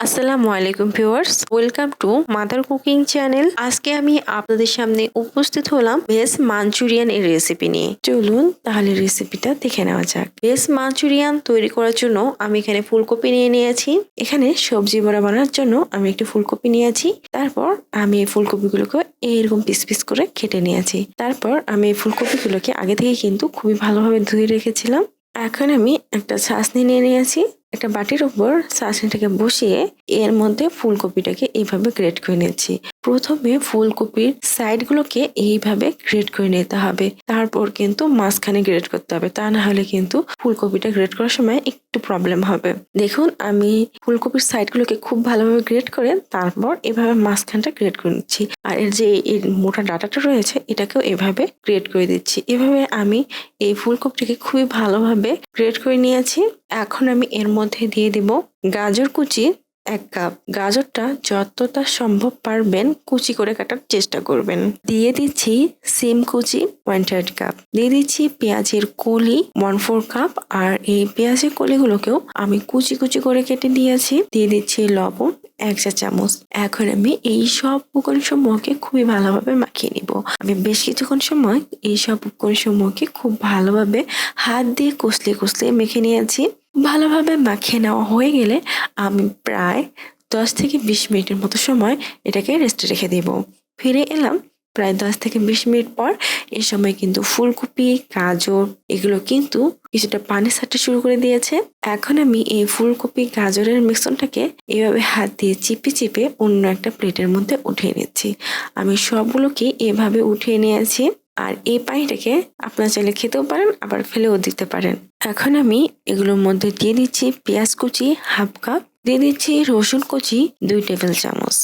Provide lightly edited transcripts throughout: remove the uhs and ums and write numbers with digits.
আসসালামু আলাইকুম viewers, welcome to mother cooking channel. আজকে আমি আপনাদের সামনে উপস্থিত হলাম ভেজ মাঞ্চুরিয়ান এর রেসিপি নিয়ে। চলুন তাহলে রেসিপিটা দেখে নেওয়া যাক। ভেজ মাঞ্চুরিয়ান তৈরি করার জন্য আমি এখানে ফুলকপি নিয়ে নিয়েছি। এখানে সবজি বড়া বানানোর জন্য আমি একটি ফুলকপি নিয়েছি। তারপর আমি এই ফুলকপিগুলোকে এইরকম পিস পিস করে কেটে নিয়েছি। তারপর আমি এই ফুলকপিগুলোকে আগে থেকে কিন্তু খুবই ভালোভাবে ধুয়ে রেখেছিলাম। এখন আমি একটা ছাঁচনি নিয়ে নিয়েছি। একটা বাটির উপর ছাঁচনিটাকে বসিয়ে এর মধ্যে ফুলকপিটাকে এইভাবে গ্রেট করে নিচ্ছি। প্রথমে ফুলকপির সাইডগুলোকে এইভাবে গ্রেট করে নিতে হবে, তারপর কিন্তু মাঝখানে গ্রেট করতে হবে, তা না হলে কিন্তু ফুলকপিটা গ্রেট করার সময় একটু প্রবলেম হবে। দেখুন আমি ফুলকপির সাইডগুলোকে খুব ভালোভাবে গ্রেট করে তারপর এভাবে মাঝখানটা গ্রেট করে নিচ্ছি। আর এর যে এই মোটা ডাটাটা রয়েছে এটাকেও এভাবে গ্রেট করে দিচ্ছি। এভাবে আমি এই ফুলকপিটাকে খুবই ভালোভাবে গ্রেট করে নিয়েছি। এখন আমি এর মধ্যে দিয়ে দিব গাজর কুচি 1 কাপ। গাজরটা যতটা সম্ভব পারবেন কুচি করে কাটার চেষ্টা করবেন। দিয়ে দিচ্ছি সিম কুচি 1/3 কাপ। দিয়ে দিচ্ছি পেঁয়াজের কলি 1/4 কাপ। আর এই পেঁয়াজের কলিগুলোকেও আমি কুচি কুচি করে কেটে দিয়েছি। দিয়ে দিচ্ছি লবণ 1 চা চামচ। এখন আমি এই সব উপকরণ সমূহকে খুবই ভালোভাবে মাখিয়ে নিব। আমি বেশ কিছুক্ষণ সময় এই সব উপকরণ সমূহকে খুব ভালোভাবে হাত দিয়ে কষলে কষলে মেখে নিয়েছি। ভালোভাবে মাখিয়ে নেওয়া হয়ে গেলে আমি প্রায় 10 থেকে 20 মিনিটের মতো সময় এটাকে রেস্টে রেখে দেব। ফিরে এলাম প্রায় 10 থেকে 20 মিনিট পর। এই সময় কিন্তু ফুলকপি, গাজর এগুলো কিন্তু কিছুটা পানি ছাড়তে শুরু করে দিয়েছে। এখন আমি এই ফুলকপি গাজরের মিশ্রণটাকে এভাবে হাত দিয়ে চিপে চিপে অন্য একটা প্লেটের মধ্যে উঠিয়ে নিচ্ছি। আমি সবগুলোকে এভাবে উঠিয়ে নিয়েছি। আর এই পানিটাকে আপনারা চাইলে খেতেও পারেন, আবার ফেলেও দিতে পারেন। এখন আমি এগুলোর মধ্যে দিয়ে দিচ্ছি পেঁয়াজ কুচি 1/2 কাপ। দিয়ে দিচ্ছি রসুন কুচি 2 টেবিল চামচ।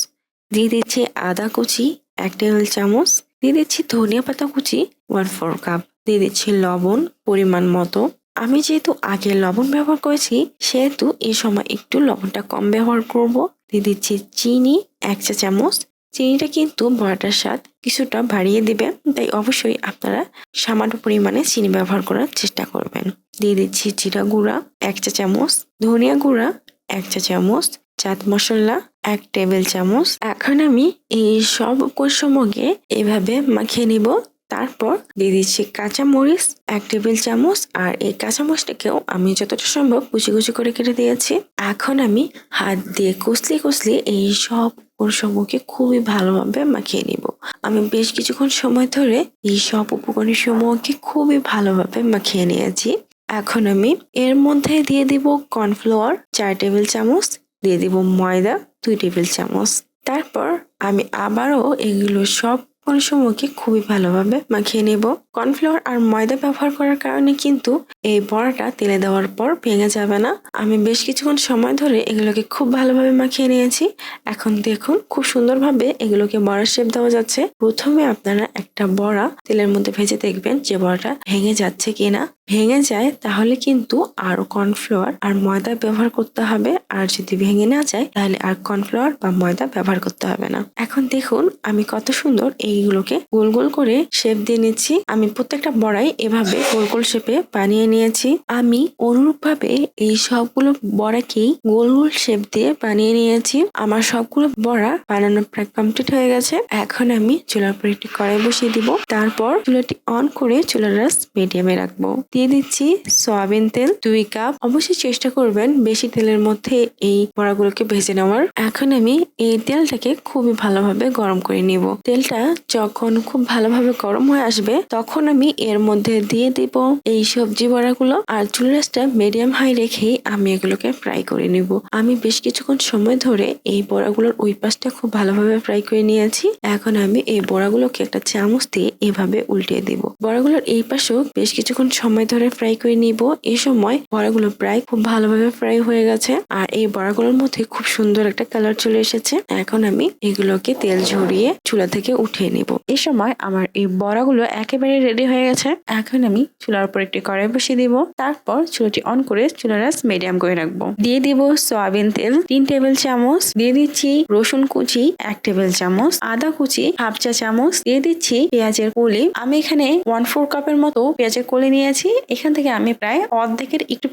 দিয়ে দিচ্ছি আদা কুচি 1 টেবিল চামচ। দিয়ে দিচ্ছি ধনিয়া পাতা কুচি 1/4 কাপ। দিয়ে দিচ্ছি লবণ পরিমাণ মতো। আমি যেহেতু আগে লবণ ব্যবহার করেছি সেহেতু এই সময় একটু লবণটা কম ব্যবহার করব। দিয়ে দিচ্ছি চিনি 1 চা চামচ। চিনিটা কিন্তু বড়াটার স্বাদ কিছুটা বাড়িয়ে দিবে, তাই অবশ্যই আপনারা সামান্য পরিমাণে চিনি ব্যবহার করার চেষ্টা করবেন। দিয়ে দিচ্ছি জিরা গুঁড়া 1 চা চামচ, ধনিয়া গুঁড়া 1 চা চামচ, চাট মশলা 1 টেবিল চামচ। এখন আমি এই সব উপকরণকে এভাবে মাখিয়ে নিব। তারপর দিয়ে দিচ্ছি কাঁচা মরিচ 1 টেবিল চামচ। আর এই কাঁচা মরিচটাকেও আমি যতটা সম্ভব কুচি কুচি করে কেটে দিয়েছি। এখন আমি হাত দিয়ে কষলে কষলে এই সব উপকরণকে খুবই ভালোভাবে মাখিয়ে নিব। আমি বেশ কিছুক্ষণ সময় ধরে এই সব উপকরণ সমূহকে খুবই ভালোভাবে মাখিয়ে নিয়েছি। এখন আমি এর মধ্যে দিয়ে দিব কর্নফ্লাওয়ার 4 টেবিল চামচ। দিয়ে দিব ময়দা 2 টেবিল চামচ। তারপর আমি আবারও এগুলো সব সমূহকে খুবই ভালোভাবে মাখিয়ে নেব। কর্নফ্লাওয়ার আর ময়দা ব্যবহার করার কারণে কিন্তু এই বড়াটা তেলে দেওয়ার পর ভেঙে যাবে না। আমি বেশ কিছুক্ষণ সময় ধরে এগুলোকে খুব ভালোভাবে মাখিয়ে নিয়েছি। এখন দেখুন খুব সুন্দরভাবে এগুলোকে বড়ার শেপ দেওয়া যাচ্ছে। প্রথমে আপনারা একটা বড়া তেলের মধ্যে ভেজে দেখবেন যে বড়াটা ভেঙে যাচ্ছে কিনা। ভেঙে যায় তাহলে কিন্তু আরো কর্নফ্লাওয়ার আর ময়দা ব্যবহার করতে হবে। আর যদি ভেঙে না যায় তাহলে আর কর্নফ্লাওয়ার বা ময়দা ব্যবহার করতে হবে না। এখন দেখুন আমি কত সুন্দর এইগুলোকে গোল গোল করে শেপ দিয়ে নিচ্ছি। আমি প্রত্যেকটা বড়াই এভাবে গোল গোল শেপে বানিয়ে নিয়েছি। আমি অনুরূপভাবে এই সবগুলো বড়াকেই গোল গোল শেপ দিয়ে বানিয়ে নিয়েছি। আমার সবগুলো বড়া বানানো প্রায় কমপ্লিট হয়ে গেছে। এখন আমি চুলার উপর একটি কড়াই বসিয়ে দিব। তারপর চুলাটি অন করে চুলার আঁচ মিডিয়ামে রাখবো। দিয়ে দিচ্ছি সয়াবিন তেল 2 কাপ। অবশ্যই চেষ্টা করবেন বেশি তেলের মধ্যে এই বড়াগুলোকে ভেজে নেওয়ার। এখন আমি এই তেলটাকে খুবই ভালোভাবে গরম করে নিব। তেলটা যখন খুব ভালোভাবে গরম হয়ে আসবে তখন আমি এর মধ্যে দিয়ে দিব এই সবজি বড়াগুলো। আর চুলার আঁচটা মিডিয়াম হাই রেখে আমি এগুলোকে ফ্রাই করে নিব। আমি বেশ কিছুক্ষণ সময় ধরে এই বড়াগুলোর ওই পাশটা খুব ভালোভাবে ফ্রাই করে নিয়েছি। এখন আমি এই বড়াগুলোকে একটা চামচ দিয়ে এভাবে উল্টে দিব। বড়াগুলোর এই পাশেও বেশ কিছুক্ষণ সময় ধরে ফ্রাই করে নিব। এই সময় বড়াগুলো প্রায় খুব ভালোভাবে ফ্রাই হয়ে গেছে। আর এই বড়াগুলোর মধ্যে খুব সুন্দর একটা কালার চলে এসেছে। এখন আমি এগুলোকে তেল ঝরিয়ে চুলা থেকে উঠিয়ে নিব। এই সময় আমার এই বড়াগুলো একেবারে রেডি হয়ে গেছে। এখন আমি চুলার উপর একটি কড়াই বসিয়ে বসিয়ে দিব। তারপর চুলাটি অন করে চুলার আঁচ মিডিয়াম করে রাখবো। দিয়ে দিব সয়াবিন তেল 3 টেবিল চামচ, দিয়ে দিচ্ছি রসুন কুচি 1 টেবিল চামচ, আদা কুচি হাফ চা চামচ, দিয়ে দিচ্ছি পেঁয়াজের কলি। আমি এখানে 1/4 কাপের মতো পেঁয়াজের কলি নিয়েছি। এখান থেকে আমি প্রায় অর্ধেকের একটু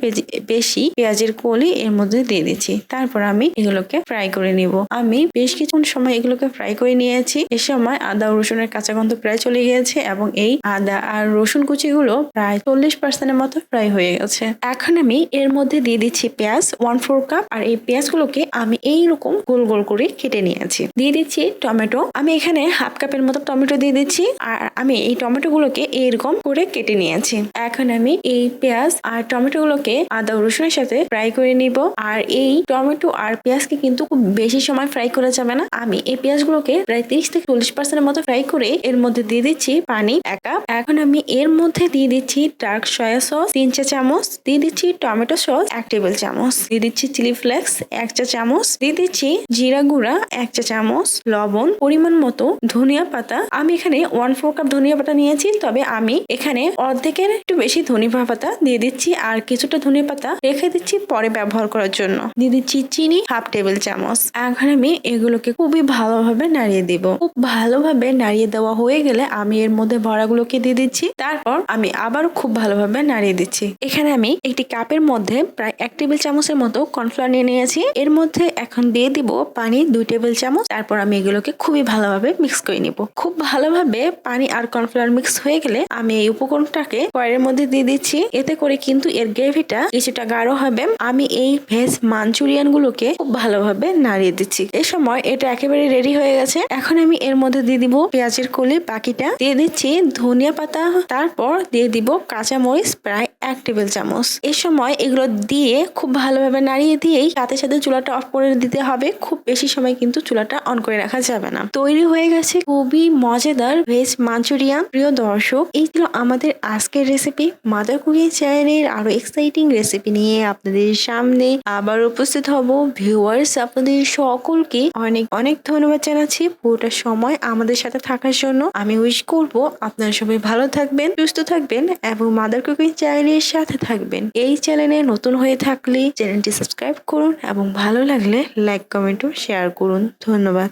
বেশি পেঁয়াজের কলি এর মধ্যে দিয়ে দিচ্ছি। তারপর আমি এগুলোকে ফ্রাই করে নিব। আমি বেশ কিছুক্ষণ সময় এগুলোকে ফ্রাই করে নিয়েছি। এ সময় আদা ও রসুনের কাঁচা গন্ধ প্রায় চলে গিয়েছে এবং এই আদা আর রসুন কুচিগুলো প্রায় 40% মতো ফ্রাই হয়ে গেছে। এখন আমি এর মধ্যে দিয়ে দিচ্ছি পেঁয়াজ 1/4 কাপ। আর এই পেঁয়াজগুলোকে আমি এইরকম গোল গোল করে কেটে নিয়েছি। দিয়ে দিচ্ছি টমেটো। আমি এখানে হাফ কাপের মতো টমেটো দিয়ে দিচ্ছি। আর আমি এই টমেটো গুলোকে এইরকম করে কেটে নিয়েছি। এখন আমি এই পেঁয়াজ আর টমেটো গুলোকে আদা রসুনের সাথে ফ্রাই করে নিব। আর এই টমেটো আর পেঁয়াজকে কিন্তু খুব বেশি সময় ফ্রাই করা যাবে না। আমি এই পেঁয়াজগুলোকে প্রায় 30 থেকে 40% মতো ফ্রাই করে এর মধ্যে দিয়ে দিচ্ছি পানি 1 কাপ। এখন আমি এর মধ্যে দিয়ে দিচ্ছি ডার্ক সয়া সস 3 চা চামচ, দিয়ে দিচ্ছি টমেটো সস 1 টেবিল চামচ, দিয়ে দিচ্ছি চিলি ফ্লেক্স 1 চা চামচ, দিয়ে দিচ্ছি জিরা গুঁড়া 1 চা চামচ, লবণ, পরিমাণ মতো ধনিয়া পাতা। আমি এখানে 1/4 কাপ ধনিয়া পাতা নিয়েছি, তবে আমি এখানে অর্ধেকের একটু বেশি ধনিয়া পাতা দিয়ে দিচ্ছি আর কিছুটা ধনিয়া পাতা রেখে দিচ্ছি পরে ব্যবহার করার জন্য। দিয়ে দিচ্ছি চিনি হাফ টেবিল চামচ। এখন আমি এগুলোকে খুবই ভালোভাবে নাড়িয়ে দিব। খুব ভালোভাবে নাড়িয়ে দেওয়া হয়ে গেলে আমি এর মধ্যে বড়াগুলোকে দিয়ে দিচ্ছি। তারপর আমি আবার খুব ভালোভাবে নাড়িয়ে দিচ্ছি। এখানে আমি একটি কাপের মধ্যে প্রায় 1 টেবিল চামচের মতো কর্নফ্লাওয়ার নিয়ে নিয়েছি। এর মধ্যে এখন দিয়ে দিব পানি 2 টেবিল চামচ। তারপর আমি এগুলোকে খুবই ভালোভাবে মিক্স করে নিব। খুব ভালোভাবে পানি আর কর্নফ্লাওয়ার মিক্স হয়ে গেলে আমি এই উপকরণটাকে কড়াইয়ের মধ্যে দিয়ে দিচ্ছি। এতে করে কিন্তু এর গ্রেভিটা কিছুটা গাঢ় হবে। আমি এই ভেজ মাঞ্চুরিয়ান গুলোকে খুব ভালোভাবে নাড়িয়ে দিচ্ছি। এই সময় এটা একেবারে রেডি হয়ে গেছে। এখন আমি এর মধ্যে দিয়ে দিব পেঁয়াজের কলি বাকিটা, দিয়ে দিচ্ছি ধনিয়া পাতা, তারপর দিয়ে দিব কাঁচা মরিচ প্রায় 1 টেবিল চামচ। এই সময় এগুলো দিয়ে খুব ভালোভাবে নাড়িয়ে দিয়েই সাথে সাথে চুলাটা অফ করে দিতে হবে। খুব বেশি সময় কিন্তু চুলাটা অন করে রাখা যাবে না। তৈরি হয়ে গেছে খুবই মজাদার ভেজ মাঞ্চুরিয়ান। প্রিয় দর্শক, এই ছিল আমাদের আজকের রেসিপি। মাদার কুকিং চ্যানেলের আরো এক্সাইটিং রেসিপি নিয়ে আপনাদের সামনে আবার উপস্থিত হব। ভিউয়ার্স, আপনাদের সকলকে অনেক অনেক ধন্যবাদ জানাচ্ছি পুরোটা সময় আমাদের সাথে থাকার জন্য। আমি উইশ করব আপনারা সবাই ভালো থাকবেন, সুস্থ থাকবেন এবং মাদার কুকিং চ্যানেলের সাথে থাকবেন। এই চ্যানেলে নতুন হয়ে থাকলে চ্যানেলটি সাবস্ক্রাইব করুন এবং ভালো লাগলে লাইক, কমেন্ট ও শেয়ার করুন। ধন্যবাদ।